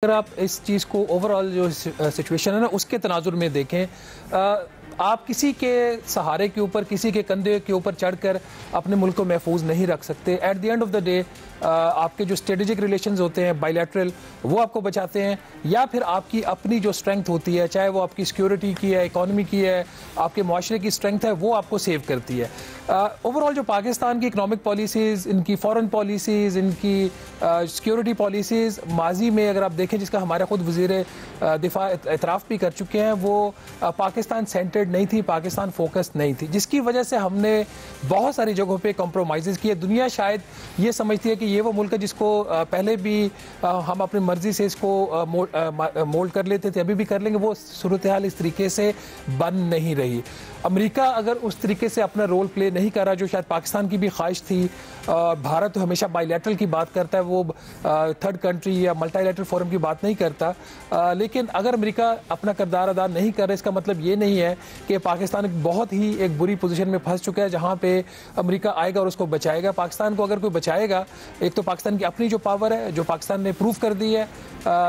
अगर आप इस चीज़ को ओवरऑल जो सिचुएशन है ना उसके तनाजुर में देखें, आप किसी के सहारे के ऊपर, किसी के कंधे के ऊपर चढ़कर अपने मुल्क को महफूज नहीं रख सकते। At the end of the day आपके जो स्ट्रेटेजिक रिलेशंस होते हैं बायलैटरल, वो आपको बचाते हैं, या फिर आपकी अपनी जो स्ट्रेंथ होती है, चाहे वो आपकी सिक्योरिटी की है, इकॉनमी की है, आपके माशरे की स्ट्रेंथ है, वो आपको सेव करती है। ओवरऑल जो पाकिस्तान की इकनॉमिक पॉलिसीज़, इनकी फॉरेन पॉलिसीज़, इनकी सिक्योरिटी पॉलिसीज़ माजी में अगर आप देखें, जिसका हमारा खुद वज़ीर दिफा एतराफ़ भी कर चुके हैं, वो पाकिस्तान सेंटर्ड नहीं थी, पाकिस्तान फोकस्ड नहीं थी, जिसकी वजह से हमने बहुत सारी जगहों पे कॉम्प्रोमाइज़ किए। दुनिया शायद ये समझती है कि ये वो मुल्क है जिसको पहले भी हम अपनी मर्ज़ी से इसको मोल्ड कर लेते थे, अभी भी कर लेंगे। वो सूरत हाल इस तरीके से बन नहीं रही। अमेरिका अगर उस तरीके से अपना रोल प्ले नहीं कर रहा जो शायद पाकिस्तान की भी ख्वाहिश थी, भारत तो हमेशा बायलैटरल की बात करता है, वो थर्ड कंट्री या मल्टीलैटरल फोरम की बात नहीं करता, लेकिन अगर अमेरिका अपना किरदार अदा नहीं कर रहा, इसका मतलब ये नहीं है कि पाकिस्तान एक बहुत ही एक बुरी पोजीशन में फंस चुका है जहाँ पे अमेरिका आएगा और उसको बचाएगा। पाकिस्तान को अगर कोई बचाएगा, एक तो पाकिस्तान की अपनी जो पावर है, जो पाकिस्तान ने प्रूव कर दी है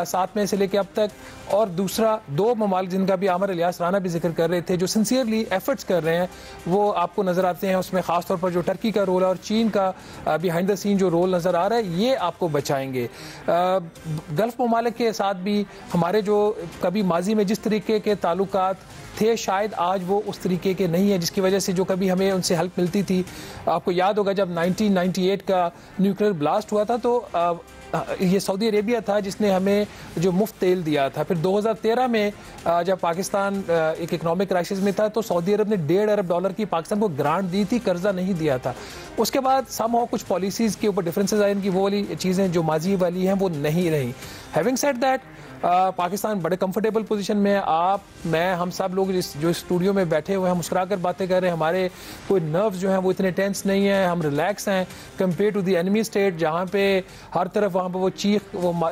7 मई से लेकर अब तक, और दूसरा दो ममालिक जिनका भी आमिर इलियास राना भी जिक्र कर रहे थे, जो सिंसियरली एफर्ट्स कर रहे हैं, वो आपको नज़र आते हैं। उसमें ख़ासतौर पर जो टर्की का रोल है और चीन का बिहाइंड द सीन जो रोल नज़र आ रहा है, ये आपको बचाएंगे। गल्फ़ ममालिक के साथ भी हमारे जो कभी माजी में जिस तरीके के ताल्लुकात थे, शायद आज वो उस तरीके के नहीं है, जिसकी वजह से जो कभी हमें उनसे हेल्प मिलती थी। आपको याद होगा जब 1998 का न्यूक्लियर ब्लास्ट हुआ था, तो ये सऊदी अरेबिया था जिसने हमें जो मुफ्त तेल दिया था। फिर 2013 में जब पाकिस्तान एक इकोनॉमिक क्राइसिस में था, तो सऊदी अरब ने $1.5 अरब की पाकिस्तान को ग्रांट दी थी, कर्जा नहीं दिया था। उसके बाद समहाउ कुछ पॉलिसीज़ के ऊपर डिफरेंसेस आए, इनकी वो वाली चीज़ें जो माजी वाली हैं वो नहीं रही। हैविंग सेड दैट, पाकिस्तान बड़े कंफर्टेबल पोजीशन में है। आप, मैं, हम सब लोग जो स्टूडियो में बैठे हुए हैं, मुस्कुरा कर बातें कर रहे हैं, हमारे कोई नर्व्स जो हैं वो इतने टेंस नहीं है, हम रिलैक्स हैं compare to the enemy state, जहाँ पे हर तरफ वहाँ पे वो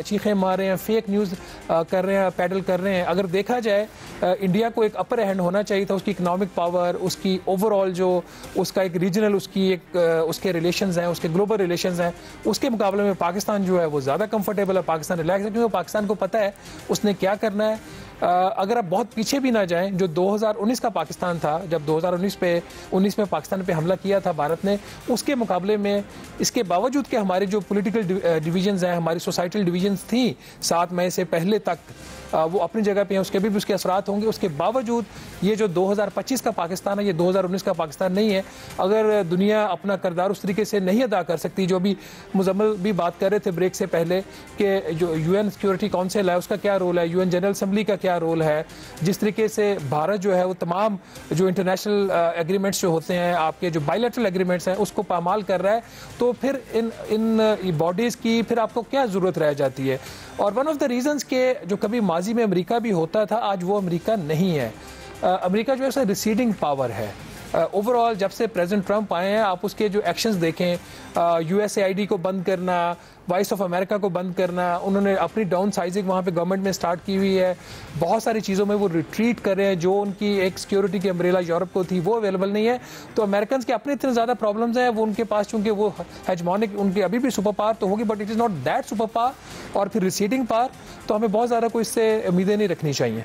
चीखें मार रहे हैं, फेक न्यूज़ कर रहे हैं, पैडल कर रहे हैं। अगर देखा जाए, इंडिया को एक अपर हैंड होना चाहिए था, उसकी इकनॉमिक पावर, उसकी ओवरऑल जो उसका एक रीजनल, उसकी एक उसके रिलेशंस हैं, उसके ग्लोबल रिलेशंस हैं, उसके मुकाबले में पाकिस्तान जो है वो ज़्यादा कंफर्टेबल है, पाकिस्तान रिलैक्स है, क्योंकि पाकिस्तान को पता है उसने क्या करना है। अगर आप बहुत पीछे भी ना जाएं, जो 2019 का पाकिस्तान था, जब 2019 में पाकिस्तान पे हमला किया था भारत ने, उसके मुकाबले में इसके बावजूद कि हमारे जो पॉलिटिकल डिवीजन्स हैं, हमारी सोसाइटल डिवीजन्स थी 7 मई से पहले तक, वो अपनी जगह पे हैं, उसके भी उसके असरात होंगे। उसके बावजूद ये जो 2025 का पाकिस्तान है, ये 2019 का पाकिस्तान नहीं है। अगर दुनिया अपना किरदार उस तरीके से नहीं अदा कर सकती, जो भी मुजम्मिल भी बात कर रहे थे ब्रेक से पहले, कि जो UN सिक्योरिटी काउंसिल है उसका क्या रोल है, UN जनरल असम्बली का क्या रोल है, जिस तरीके से भारत जो है वो तमाम जो इंटरनेशनल एग्रीमेंट्स जो होते हैं, आपके जो बायलैटरल एग्रीमेंट्स हैं, उसको पामाल कर रहा है, तो फिर इन बॉडीज़ की फिर आपको क्या ज़रूरत रह जाती है। और वन ऑफ द रीजंस के जो कभी माजी में अमेरिका भी होता था, आज वो अमेरिका नहीं है। अमेरिका जो है रिसीडिंग पावर है ओवरऑल। जब से प्रेसिडेंट ट्रंप आए हैं, आप उसके जो एक्शंस देखें, USAID को बंद करना, वॉइस ऑफ अमेरिका को बंद करना, उन्होंने अपनी डाउन साइजिंग वहाँ पे गवर्नमेंट में स्टार्ट की हुई है। बहुत सारी चीज़ों में वो रिट्रीट कर रहे हैं, जो उनकी एक सिक्योरिटी की अम्ब्रेला यूरोप को थी वो अवेलेबल नहीं है। तो अमेरिकन के अपने इतने ज़्यादा प्रॉब्लम्स हैं, वो उनके पास, चूँकि वो हेजमोनिक, उनकी अभी भी सुपर पावर तो होगी, but it is not that super power, और फिर रिसीडिंग पावर, तो हमें बहुत ज़्यादा कोई इससे उम्मीदें नहीं रखनी चाहिए।